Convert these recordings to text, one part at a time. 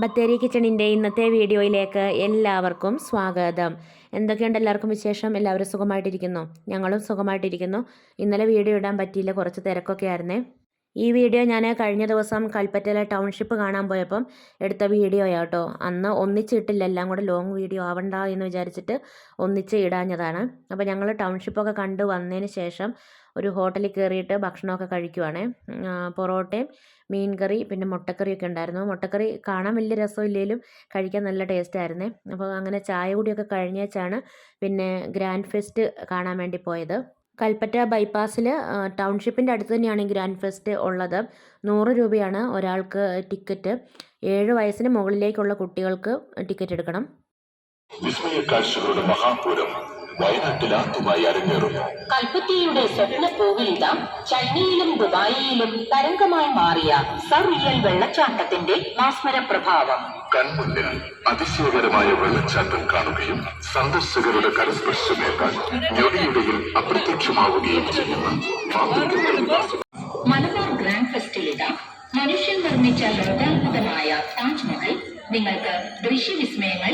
ബത്തേരി കിച്ചണിൻ്റെ ഇന്നത്തെ വീഡിയോയിലേക്ക് എല്ലാവർക്കും സ്വാഗതം. എന്തൊക്കെയുണ്ട് എല്ലാവർക്കും വിശേഷം? എല്ലാവരും സുഖമായിട്ടിരിക്കുന്നു? ഞങ്ങളും സുഖമായിട്ടിരിക്കുന്നു. ഇന്നലെ വീഡിയോ ഇടാൻ പറ്റിയില്ല, കുറച്ച് തിരക്കൊക്കെ ആയിരുന്നേ. ഈ വീഡിയോ ഞാൻ കഴിഞ്ഞ ദിവസം കൽപ്പറ്റയിലെ ടൗൺഷിപ്പ് കാണാൻ പോയപ്പം എടുത്ത വീഡിയോയാട്ടോ. അന്ന് ഒന്നിച്ചിട്ടില്ല, എല്ലാം കൂടെ ലോങ് വീഡിയോ ആവണ്ട എന്ന് വിചാരിച്ചിട്ട് ഒന്നിച്ച് ഇടാഞ്ഞതാണ്. അപ്പോൾ ഞങ്ങൾ ടൗൺഷിപ്പൊക്കെ കണ്ട് വന്നതിന് ശേഷം ഒരു ഹോട്ടലിൽ കയറിയിട്ട് ഭക്ഷണമൊക്കെ കഴിക്കുവാണേ. പൊറോട്ടയും മീൻ കറി പിന്നെ മുട്ടക്കറിയൊക്കെ ഉണ്ടായിരുന്നു. മുട്ടക്കറി കാണാൻ വലിയ രസമില്ലെങ്കിലും കഴിക്കാൻ നല്ല ടേസ്റ്റ് ആയിരുന്നേ. അപ്പോൾ അങ്ങനെ ചായ കൂടിയൊക്കെ കഴിഞ്ഞേച്ചാണ് പിന്നെ ഗ്രാൻഡ് ഫെസ്റ്റ് കാണാൻ വേണ്ടി പോയത്. കൽപ്പറ്റ ബൈപ്പാസിൽ ടൗൺഷിപ്പിൻ്റെ അടുത്ത് തന്നെയാണ് ഈ ഗ്രാൻഡ് ഫെസ്റ്റ് ഉള്ളത്. 100 രൂപയാണ് ഒരാൾക്ക് ടിക്കറ്റ്. 7 വയസ്സിന് മുകളിലേക്കുള്ള കുട്ടികൾക്ക് ടിക്കറ്റ് എടുക്കണം. വിസ്മയക്കാഴ്ചകളുടെ മഹാപൂരം വയനാട്ടിൽ ആദ്യമായി അരങ്ങേറുന്നു. കൽപ്പറ്റയുടെ സ്വപ്ന പൂവിലിത ചൈനയിലും ദുബായിയിലും തരംഗമായി മാറിയ സറിയൽ വെള്ളച്ചാട്ടത്തിന്റെ മാസ്മര പ്രഭാവം. കൺമുന്നിൽ അതിശയകരമായ വെള്ളച്ചാട്ടം കാണുകയും സന്ദർശകരുടെ കരസ്പർശമേക്കാൻ ഞൊടിയിടയിൽ അപ്രത്യക്ഷമാവുകയും ചെയ്യുന്ന മലബാർ ഗ്രാൻഡ് ഫെസ്റ്റിലിത മനുഷ്യൻ നിർമ്മിച്ച ലോകാത്ഭുതമായ താജ്മഹൽ നിങ്ങൾക്ക് ദൃശ്യവിസ്മയങ്ങൾ.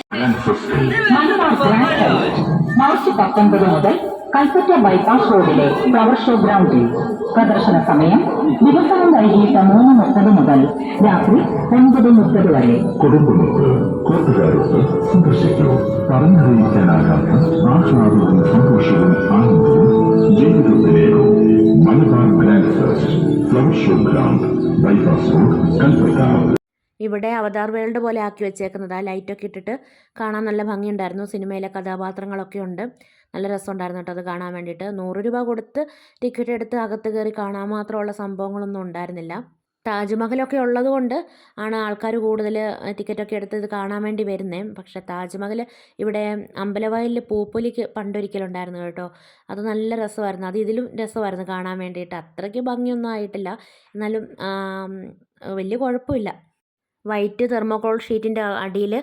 മാർച്ച് 19 മുതൽ കൽപ്പറ്റ ബൈപ്പാസ് റോഡിലെ ഫ്ലവർ ഷോ ഗ്രൗണ്ടിൽ. പ്രദർശന സമയം ദിവസവും വൈകിട്ട് 3:30 മുതൽ രാത്രി 9:30 വരെ. കുടുംബങ്ങൾക്ക് കൂട്ടുകാർക്ക് സന്ദർശിക്കൂ. പറഞ്ഞറിയിക്കാനാകാത്ത ആഹ്ലാദവും സന്തോഷവും ആനന്ദവും ജീവിതത്തിലേക്കും. Malabar grand fest flower show ground, bypass road, Kalpetta. ഇവിടെ അവതാർ വേൾഡ് പോലെ ആക്കി വെച്ചേക്കുന്നത്. ആ ലൈറ്റൊക്കെ ഇട്ടിട്ട് കാണാൻ നല്ല ഭംഗിയുണ്ടായിരുന്നു. സിനിമയിലെ കഥാപാത്രങ്ങളൊക്കെ ഉണ്ട്. നല്ല രസമുണ്ടായിരുന്നു കേട്ടോ അത് കാണാൻ വേണ്ടിയിട്ട്. 100 രൂപ കൊടുത്ത് ടിക്കറ്റ് എടുത്ത് അകത്ത് കയറി കാണാൻ മാത്രമുള്ള സംഭവങ്ങളൊന്നും ഉണ്ടായിരുന്നില്ല. താജ്മഹലൊക്കെ ഉള്ളതുകൊണ്ട് ആണ് ആൾക്കാർ കൂടുതൽ ടിക്കറ്റൊക്കെ എടുത്ത് ഇത് കാണാൻ വേണ്ടി വരുന്നത്. പക്ഷേ താജ്മഹൽ ഇവിടെ അമ്പലവയലിൽ പൂപ്പൊലിക്ക് പണ്ടൊരിക്കലുണ്ടായിരുന്നു കേട്ടോ. അത് നല്ല രസമായിരുന്നു. അത് ഇതിലും രസമായിരുന്നു കാണാൻ വേണ്ടിയിട്ട്. അത്രയ്ക്ക് ഭംഗിയൊന്നും ആയിട്ടില്ല, എന്നാലും വലിയ കുഴപ്പമില്ല. വൈറ്റ് തെർമോകോൾ ഷീറ്റിൻ്റെ അടിയിൽ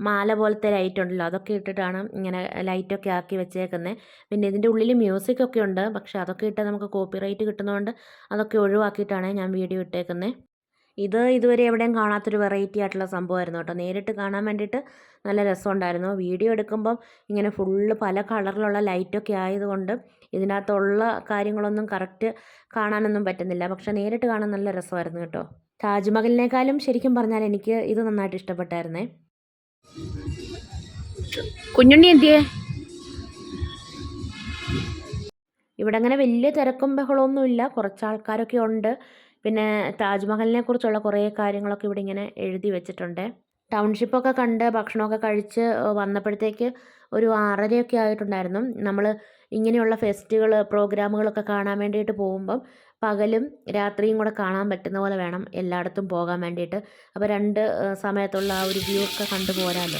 മാല പോലത്തെ ലൈറ്റ് ഉണ്ടല്ലോ, അതൊക്കെ ഇട്ടിട്ടാണ് ഇങ്ങനെ ലൈറ്റൊക്കെ ആക്കി വെച്ചേക്കുന്നത്. പിന്നെ ഇതിൻ്റെ ഉള്ളിൽ മ്യൂസിക്കൊക്കെ ഉണ്ട്, പക്ഷേ അതൊക്കെ ഇട്ടാൽ നമുക്ക് കോപ്പിറൈറ്റ് കിട്ടുന്നതുകൊണ്ട് അതൊക്കെ ഒഴിവാക്കിയിട്ടാണ് ഞാൻ വീഡിയോ ഇട്ടേക്കുന്നത്. ഇത് ഇതുവരെ എവിടെയും കാണാത്തൊരു വെറൈറ്റി ആയിട്ടുള്ള സംഭവമായിരുന്നു കേട്ടോ. നേരിട്ട് കാണാൻ വേണ്ടിയിട്ട് നല്ല രസമുണ്ടായിരുന്നു. വീഡിയോ എടുക്കുമ്പം ഇങ്ങനെ ഫുള്ള് പല കളറിലുള്ള ലൈറ്റൊക്കെ ആയതുകൊണ്ട് ഇതിനകത്തുള്ള കാര്യങ്ങളൊന്നും കറക്റ്റ് കാണാനൊന്നും പറ്റുന്നില്ല. പക്ഷേ നേരിട്ട് കാണാൻ നല്ല രസമായിരുന്നു കേട്ടോ. താജ്മഹലിനേക്കാളും ശരിക്കും പറഞ്ഞാൽ എനിക്ക് ഇത് നന്നായിട്ട് ഇഷ്ടപ്പെട്ടായിരുന്നേ. കുഞ്ഞുണ്ണി എന്തിയേ? ഇവിടെ അങ്ങനെ വലിയ തിരക്കും ബഹളമൊന്നുമില്ല, കുറച്ച് ആൾക്കാരൊക്കെ ഉണ്ട്. പിന്നെ താജ്മഹലിനെ കുറിച്ചുള്ള കുറേ കാര്യങ്ങളൊക്കെ ഇവിടെ ഇങ്ങനെ എഴുതി വെച്ചിട്ടുണ്ട്. ടൗൺഷിപ്പൊക്കെ കണ്ട് ഭക്ഷണമൊക്കെ കഴിച്ച് വന്നപ്പോഴത്തേക്ക് ഒരു 6:30 ആയിട്ടുണ്ടായിരുന്നു. നമ്മൾ ഇങ്ങനെയുള്ള ഫെസ്റ്റുകൾ പ്രോഗ്രാമുകളൊക്കെ കാണാൻ വേണ്ടിയിട്ട് പോകുമ്പം പകലും രാത്രിയും കൂടെ കാണാൻ പറ്റുന്ന പോലെ വേണം എല്ലായിടത്തും പോകാൻ വേണ്ടിയിട്ട്. അപ്പോൾ 2 സമയത്തുള്ള ആ ഒരു വ്യൂ ഒക്കെ കണ്ടു പോരാമല്ലോ.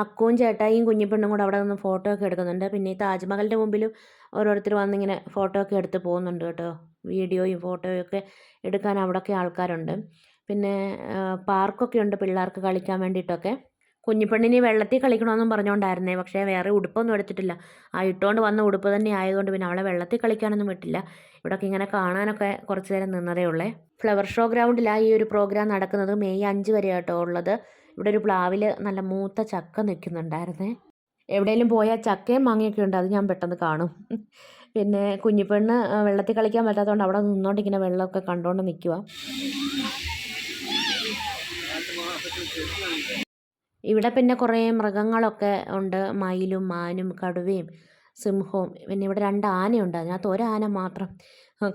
അക്കുവും ചേട്ടായിയും കുഞ്ഞിപ്പെണ്ണും കൂടെ അവിടെ നിന്ന് ഫോട്ടോ ഒക്കെ എടുക്കുന്നുണ്ട്. പിന്നെ ഈ താജ്മഹലിൻ്റെ മുമ്പിലും ഓരോരുത്തർ വന്നിങ്ങനെ ഫോട്ടോ ഒക്കെ എടുത്ത് പോകുന്നുണ്ട് കേട്ടോ. വീഡിയോയും ഫോട്ടോയും ഒക്കെ എടുക്കാൻ അവിടെയൊക്കെ ആൾക്കാരുണ്ട്. പിന്നെ പാർക്കൊക്കെ ഉണ്ട് പിള്ളേർക്ക് കളിക്കാൻ വേണ്ടിയിട്ടൊക്കെ. കുഞ്ഞിപ്പെണ്ണിന് വെള്ളത്തിൽ കളിക്കണമെന്നും പറഞ്ഞുകൊണ്ടായിരുന്നേ, പക്ഷേ വേറെ ഉടുപ്പൊന്നും എടുത്തിട്ടില്ല. ആ ഇട്ടുകൊണ്ട് വന്ന ഉടുപ്പ് തന്നെ ആയതുകൊണ്ട് പിന്നെ അവളെ വെള്ളത്തിൽ കളിക്കാനൊന്നും വിട്ടില്ല. ഇവിടെയൊക്കെ ഇങ്ങനെ കാണാനൊക്കെ കുറച്ച് നേരം നിന്നതേ ഉള്ളേ. ഫ്ലവർ ഷോ ഗ്രൗണ്ടിലാണ് ഈ ഒരു പ്രോഗ്രാം നടക്കുന്നത്. മെയ് 5 വരെ കേട്ടോ ഉള്ളത്. ഇവിടെ ഒരു പ്ലാവിൽ നല്ല മൂത്ത ചക്ക നിൽക്കുന്നുണ്ടായിരുന്നേ. എവിടെയെങ്കിലും പോയാൽ ചക്കയും മാങ്ങയൊക്കെ ഉണ്ട്, അത് ഞാൻ പെട്ടെന്ന് കാണും. പിന്നെ കുഞ്ഞിപ്പെണ്ണ് വെള്ളത്തിൽ കളിക്കാൻ പറ്റാത്തതുകൊണ്ട് അവിടെ നിന്നുകൊണ്ട് ഇങ്ങനെ വെള്ളമൊക്കെ കണ്ടുകൊണ്ട് നിൽക്കുക. ഇവിടെ പിന്നെ കുറേ മൃഗങ്ങളൊക്കെ ഉണ്ട്. മയിലും മാനും കടുവയും സിംഹവും. പിന്നെ ഇവിടെ 2 ആനയുണ്ട്. അതിനകത്ത് ഒരാന മാത്രം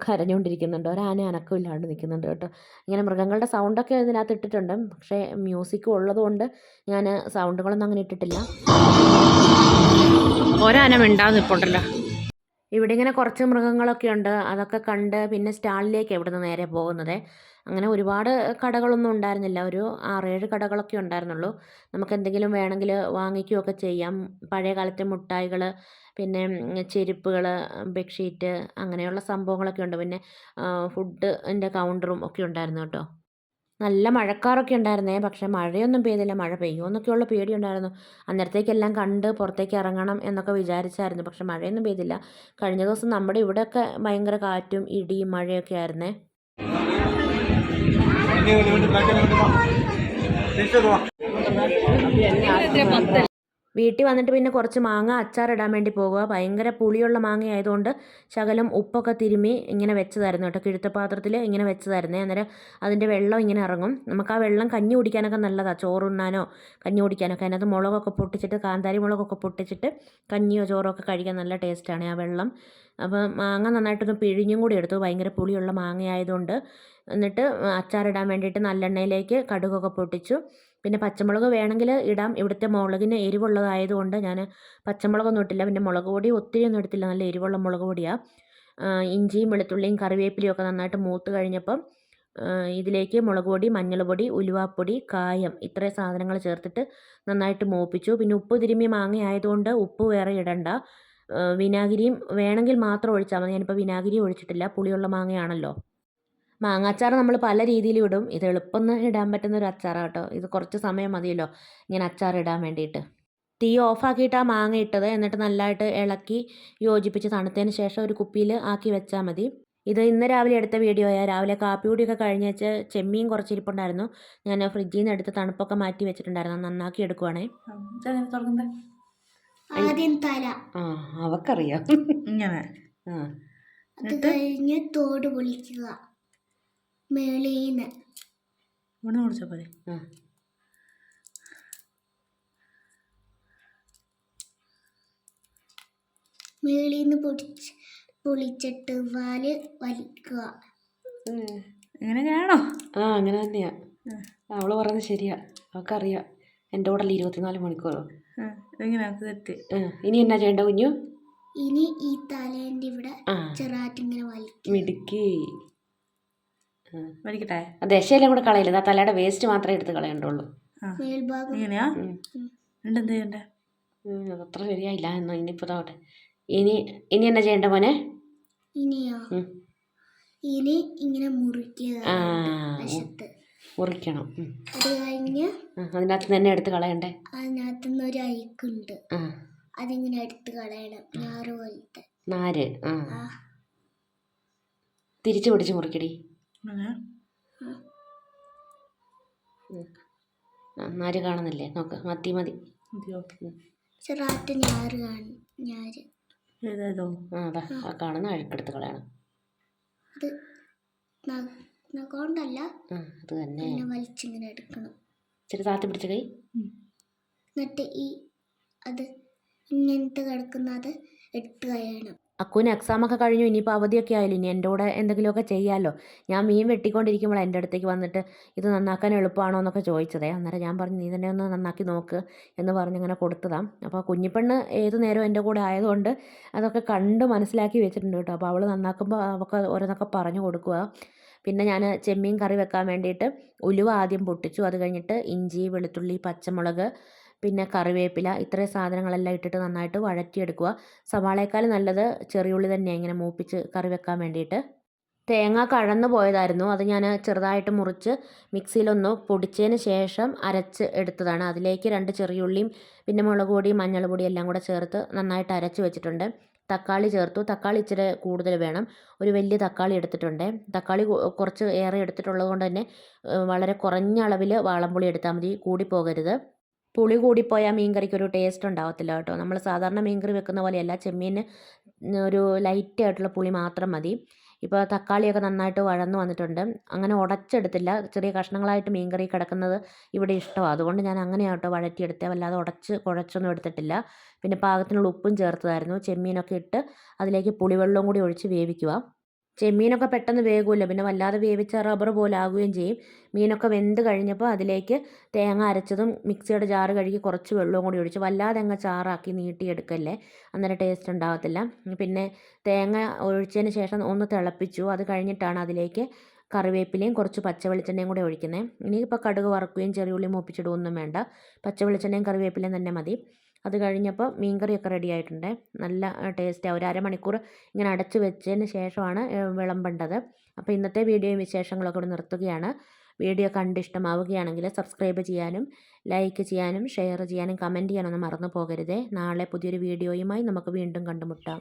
കരഞ്ഞുകൊണ്ടിരിക്കുന്നുണ്ട്, ഒരാന അനക്കമില്ലാണ്ട് നിൽക്കുന്നുണ്ട് കേട്ടോ. ഇങ്ങനെ മൃഗങ്ങളുടെ സൗണ്ടൊക്കെ ഇതിനകത്ത് ഇട്ടിട്ടുണ്ട്, പക്ഷേ മ്യൂസിക്കും ഉള്ളതുകൊണ്ട് ഞാൻ സൗണ്ടുകളൊന്നും അങ്ങനെ ഇട്ടിട്ടില്ല. ഒരാന മിണ്ടാതെ നിൽപ്പുണ്ടല്ലോ. ഇവിടെ ഇങ്ങനെ കുറച്ച് മൃഗങ്ങളൊക്കെ ഉണ്ട്, അതൊക്കെ കണ്ട് പിന്നെ സ്റ്റാളിലേക്ക് ഇവിടുന്ന് നേരെ പോകുന്നത്. അങ്ങനെ ഒരുപാട് കടകളൊന്നും ഉണ്ടായിരുന്നില്ല, ഒരു 6-7 കടകളൊക്കെ ഉണ്ടായിരുന്നുള്ളൂ. നമുക്ക് എന്തെങ്കിലും വേണമെങ്കിൽ വാങ്ങിക്കുകയൊക്കെ ചെയ്യാം. പഴയ കാലത്തെ മുട്ടായികൾ, പിന്നെ ചെരുപ്പുകൾ, ബെഡ്ഷീറ്റ്, അങ്ങനെയുള്ള സംഭവങ്ങളൊക്കെ ഉണ്ട്. പിന്നെ ഫുഡിൻ്റെ കൗണ്ടറും ഒക്കെ ഉണ്ടായിരുന്നു കേട്ടോ. നല്ല മഴക്കാറൊക്കെ ഉണ്ടായിരുന്നേ, പക്ഷേ മഴയൊന്നും പെയ്തില്ല. മഴ പെയ്യുമെന്നൊക്കെയുള്ള പേടിയുണ്ടായിരുന്നു. അന്നേരത്തേക്കെല്ലാം കണ്ട് പുറത്തേക്ക് ഇറങ്ങണം എന്നൊക്കെ വിചാരിച്ചായിരുന്നു, പക്ഷെ മഴയൊന്നും പെയ്തില്ല. കഴിഞ്ഞ ദിവസം നമ്മുടെ ഇവിടെയൊക്കെ ഭയങ്കര കാറ്റും ഇടിയും മഴയൊക്കെ ആയിരുന്നേ. വീട്ടിൽ വന്നിട്ട് പിന്നെ കുറച്ച് മാങ്ങ അച്ചാറിടാൻ വേണ്ടി പോകുക. ഭയങ്കര പുളിയുള്ള മാങ്ങ ആയതുകൊണ്ട് ശകലം ഉപ്പൊക്കെ തിരുമ്മി ഇങ്ങനെ വെച്ചതായിരുന്നു കേട്ടോ, കിഴുത്തപാത്രത്തിൽ ഇങ്ങനെ വെച്ചതായിരുന്നേ. അന്നേരം അതിൻ്റെ വെള്ളം ഇങ്ങനെ ഇറങ്ങും. നമുക്ക് ആ വെള്ളം കഞ്ഞി കുടിക്കാനൊക്കെ നല്ലതാണ്, ചോറുണ്ണാനോ കഞ്ഞി കുടിക്കാനൊക്കെ. അതിനകത്ത് മുളകൊക്കെ പൊട്ടിച്ചിട്ട്, കാന്താരി മുളകൊക്കെ പൊട്ടിച്ചിട്ട് കഞ്ഞിയോ ചോറോ ഒക്കെ കഴിക്കാൻ നല്ല ടേസ്റ്റാണ് ആ വെള്ളം. അപ്പോൾ മാങ്ങ നന്നായിട്ടൊന്ന് പിഴിഞ്ഞും കൂടി എടുത്തു, ഭയങ്കര പുളിയുള്ള മാങ്ങ ആയതുകൊണ്ട്. എന്നിട്ട് അച്ചാറിടാൻ വേണ്ടിയിട്ട് നല്ലെണ്ണയിലേക്ക് കടുകൊക്കെ പൊട്ടിച്ചു. പിന്നെ പച്ചമുളക് വേണമെങ്കിൽ ഇടാം, ഇവിടുത്തെ മുളകിന് എരിവുള്ളതായതുകൊണ്ട് ഞാൻ പച്ചമുളകൊന്നും ഇട്ടില്ല. പിന്നെ മുളക് പൊടി ഒത്തിരി ഒന്നും എടുത്തില്ല, നല്ല എരിവുള്ള മുളക് പൊടിയാണ്. ഇഞ്ചിയും വെളുത്തുള്ളിയും കറിവേപ്പിലയും ഒക്കെ നന്നായിട്ട് മൂത്ത് കഴിഞ്ഞപ്പം ഇതിലേക്ക് മുളക് പൊടി, മഞ്ഞൾപ്പൊടി, ഉലുവാപ്പൊടി, കായം ഇത്രയും സാധനങ്ങൾ ചേർത്തിട്ട് നന്നായിട്ട് മൂപ്പിച്ചു. പിന്നെ ഉപ്പ് തിരുമ്മി മാങ്ങ ആയതുകൊണ്ട് ഉപ്പ് വേറെ ഇടണ്ട. വിനാഗിരിയും വേണമെങ്കിൽ മാത്രം ഒഴിച്ചാൽ മതി. ഞാനിപ്പോൾ വിനാഗിരി ഒഴിച്ചിട്ടില്ല, പുളിയുള്ള മാങ്ങയാണല്ലോ. മാങ്ങാച്ചാർ നമ്മൾ പല രീതിയിലും ഇടും. ഇത് എളുപ്പം ഇടാൻ പറ്റുന്ന ഒരു അച്ചാറാണ് കേട്ടോ. ഇത് കുറച്ച് സമയം മതിയല്ലോ ഇങ്ങനെ അച്ചാർ ഇടാൻ വേണ്ടിയിട്ട്. തീ ഓഫാക്കിയിട്ട് ആ മാങ്ങ ഇട്ടത്, എന്നിട്ട് നല്ലതായിട്ട് ഇളക്കി യോജിപ്പിച്ച് തണുത്തതിന് ശേഷം ഒരു കുപ്പിയിൽ ആക്കി വെച്ചാൽ മതി. ഇത് ഇന്ന് രാവിലെ എടുത്ത വീഡിയോയാണ്. രാവിലെ കാപ്പി കൂടിയൊക്കെ കഴിഞ്ഞ് വെച്ച് ചെമ്മീൻ കുറച്ച് ഇരിപ്പുണ്ടായിരുന്നു, ഞാൻ ഫ്രിഡ്ജിൽ നിന്ന് എടുത്ത് തണുപ്പൊക്കെ മാറ്റി വെച്ചിട്ടുണ്ടായിരുന്നു. നന്നാക്കി എടുക്കുവാണേ. ആദ്യം തല, അവക്കറിയാം ഇങ്ങനെ. അത് കഴിഞ്ഞ് തോട് പൊളിക്കുക, മേളീന്ന് ഇവിടെ കുടിച്ചാൽ പോലെ. മേളീന്ന് പൊളിച്ചിട്ട് വാല് വലിക്കുക. ഇങ്ങനെയാണോ? അങ്ങനെ തന്നെയാ. അവള് പറയുന്നത് ശരിയാ, അവൾക്കറിയാം. എൻ്റെ കൂടെ 24 മണിക്കൂറോ. ഇങ്ങനെ തെറ്റ്. ഇനി എന്നാ ചെയ്യേണ്ട കുഞ്ഞു? ഇനി ഈ തലേൻ്റെ ഇവിടെ ചെറുതായിട്ടിങ്ങനെ വലിക്കും. മിടുക്കി. വലിക്കട്ടെ? ദശയെല്ലാം കൂടെ കളയില്ല, തലയുടെ വേസ്റ്റ് മാത്രമേ എടുത്ത് കളയണ്ടുള്ളൂ. മേൽഭാഗം ഇങ്ങനെയാ? എന്ത് ചെയ്യണ്ടേ? അതത്ര ശരിയായില്ല എന്നോ. ഇനിയിപ്പോൾ താവട്ടെ. ഇനി എന്നാ ചെയ്യേണ്ട മോനെ? ഇനിയോ? ഇനി ഇങ്ങനെ മുറിക്കുക വശത്ത്. മുറിക്കണം. അത് കഴിഞ്ഞ് അതിനകത്ത് തന്നെ എടുത്ത് കളയണ്ടേ? അതിനകത്തുനിന്ന് ഒരു അയക്കുണ്ട്, അതിങ്ങനെ എടുത്ത് കളയണം. ഞാറ് പോലത്തെ നാര്. തിരിച്ചു പിടിച്ച് മുറിക്കടി. നാര് കാണുന്നില്ലേ? നോക്ക്, മതി. ചെറുതായിട്ട് ഞാറ് കാണും. ഞാര് അതാ ആ കാണുന്ന അഴുക്കെടുത്ത് കളയണം. അത് നഖോണ്ടല്ല, അത് തന്നെ വലിച്ചിങ്ങനെ എടുക്കണം. ഇച്ചിരി താത്തി പിടിച്ച കൈ. എന്നിട്ട് അത് ഇങ്ങനത്തെ കിടക്കുന്നത് എടുത്ത് കളയണം. അക്കുവിന് എക്സാമൊക്കെ കഴിഞ്ഞു, ഇനിയിപ്പോൾ അവധിയൊക്കെ ആയാലും ഇനി എൻ്റെ കൂടെ എന്തെങ്കിലുമൊക്കെ ചെയ്യാമല്ലോ. ഞാൻ മീൻ വെട്ടിക്കൊണ്ടിരിക്കുമ്പോൾ എൻ്റെ അടുത്തേക്ക് വന്നിട്ട് ഇത് നന്നാക്കാൻ എളുപ്പമാണോ എന്നൊക്കെ ചോദിച്ചതേ. അന്നേരം ഞാൻ പറഞ്ഞു നീ തന്നെ ഒന്ന് നന്നാക്കി നോക്ക് എന്ന് പറഞ്ഞ് ഇങ്ങനെ കൊടുത്തതാണ്. അപ്പോൾ കുഞ്ഞിപ്പെണ്ണ് ഏത് നേരവും എൻ്റെ കൂടെ ആയതുകൊണ്ട് അതൊക്കെ കണ്ട് മനസ്സിലാക്കി വെച്ചിട്ടുണ്ട് കേട്ടോ. അപ്പോൾ അവൾ നന്നാക്കുമ്പോൾ അവൾക്ക് ഓരോന്നൊക്കെ പറഞ്ഞു കൊടുക്കുക. പിന്നെ ഞാൻ ചെമ്മീൻ കറി വെക്കാൻ വേണ്ടിയിട്ട് ഉലുവ ആദ്യം പൊട്ടിച്ചു. അത് കഴിഞ്ഞിട്ട് ഇഞ്ചി, വെളുത്തുള്ളി, പച്ചമുളക്, പിന്നെ കറിവേപ്പില ഇത്രയും സാധനങ്ങളെല്ലാം ഇട്ടിട്ട് നന്നായിട്ട് വഴറ്റിയെടുക്കുക. സവാളയേക്കാൾ നല്ലത് ചെറിയുള്ളി തന്നെയാണ് ഇങ്ങനെ മൂപ്പിച്ച് കറി വെക്കാൻ വേണ്ടിയിട്ട്. തേങ്ങ കഴന്ന് പോയതായിരുന്നു, അത് ഞാൻ ചെറുതായിട്ട് മുറിച്ച് മിക്സിയിലൊന്ന് പൊടിച്ചതിന് ശേഷം അരച്ച് എടുത്തതാണ്. അതിലേക്ക് 2 ചെറിയുള്ളിയും പിന്നെ മുളക് പൊടിയും മഞ്ഞൾ പൊടിയും എല്ലാം കൂടെ ചേർത്ത് നന്നായിട്ട് അരച്ച് വെച്ചിട്ടുണ്ട്. തക്കാളി ചേർത്തു. തക്കാളി ഇച്ചിരി കൂടുതൽ വേണം, ഒരു വലിയ തക്കാളി എടുത്തിട്ടുണ്ട്. തക്കാളി കുറച്ച് ഏറെ എടുത്തിട്ടുള്ളത് കൊണ്ട് തന്നെ വളരെ കുറഞ്ഞ അളവിൽ വാളംപുളി എടുത്താൽ മതി, കൂടിപ്പോകരുത്. പുളി കൂടിപ്പോയാൽ മീൻ കറിക്കൊരു ടേസ്റ്റ് ഉണ്ടാവത്തില്ല കേട്ടോ. നമ്മൾ സാധാരണ മീൻ കറി വെക്കുന്ന പോലെയല്ല, ചെമ്മീന് ഒരു ലൈറ്റായിട്ടുള്ള പുളി മാത്രം മതി. ഇപ്പോൾ തക്കാളിയൊക്കെ നന്നായിട്ട് വഴന്ന് വന്നിട്ടുണ്ട്. അങ്ങനെ ഉടച്ചെടുത്തില്ല, ചെറിയ കഷ്ണങ്ങളായിട്ട് മീൻ കറി കിടക്കുന്നത് ഇവിടെ ഇഷ്ടമാണ്, അതുകൊണ്ട് ഞാൻ അങ്ങനെയാണ് കേട്ടോ വഴറ്റിയെടുത്തത്, വല്ലാതെ കുഴച്ചൊന്നും എടുത്തിട്ടില്ല. പിന്നെ പാകത്തിനുള്ള ഉപ്പും ചേർത്തതായിരുന്നു. ചെമ്മീനൊക്കെ ഇട്ട് അതിലേക്ക് പുളിവെള്ളവും കൂടി ഒഴിച്ച് വേവിക്കുക. ചെമ്മീനൊക്കെ പെട്ടെന്ന് വേകുമല്ലോ, പിന്നെ വല്ലാതെ വേവിച്ച റബ്ബർ പോലെ ആകുകയും ചെയ്യും. മീനൊക്കെ വെന്ത് കഴിഞ്ഞപ്പോൾ അതിലേക്ക് തേങ്ങ അരച്ചതും മിക്സിയുടെ ജാറ് കഴുകി കുറച്ച് വെള്ളവും കൂടി ഒഴിച്ച്, വല്ലാതെ അങ്ങ് ചാറാക്കി നീട്ടിയെടുക്കല്ലേ, അന്നേരം ടേസ്റ്റ് ഉണ്ടാകത്തില്ല. പിന്നെ തേങ്ങ ഒഴിച്ചതിന് ശേഷം ഒന്ന് തിളപ്പിച്ചു. അത് കഴിഞ്ഞിട്ടാണ് അതിലേക്ക് കറിവേപ്പിലയും കുറച്ച് പച്ച വെളിച്ചെണ്ണയും കൂടി ഒഴിക്കുന്നത്. ഇനിയിപ്പോൾ കടുക് വറക്കുകയും ചെറിയുള്ളി മൂപ്പിച്ചിടുകയൊന്നും വേണ്ട, പച്ച വെളിച്ചെണ്ണയും കറിവേപ്പിലയും തന്നെ മതി. അത് കഴിഞ്ഞപ്പോൾ മീൻ കറിയൊക്കെ റെഡി ആയിട്ടുണ്ട്. നല്ല ടേസ്റ്റാണ്. ഒരു അരമണിക്കൂർ ഇങ്ങനെ അടച്ച് വെച്ചതിന് ശേഷമാണ് വിളമ്പേണ്ടത്. അപ്പോൾ ഇന്നത്തെ വീഡിയോയും വിശേഷങ്ങളൊക്കെ ഇവിടെ നിർത്തുകയാണ്. വീഡിയോ കണ്ട് ഇഷ്ടമാവുകയാണെങ്കിൽ സബ്സ്ക്രൈബ് ചെയ്യാനും ലൈക്ക് ചെയ്യാനും ഷെയർ ചെയ്യാനും കമൻറ്റ് ചെയ്യാനൊന്നും മറന്നു പോകരുതേ. നാളെ പുതിയൊരു വീഡിയോയുമായി നമുക്ക് വീണ്ടും കണ്ടുമുട്ടാം.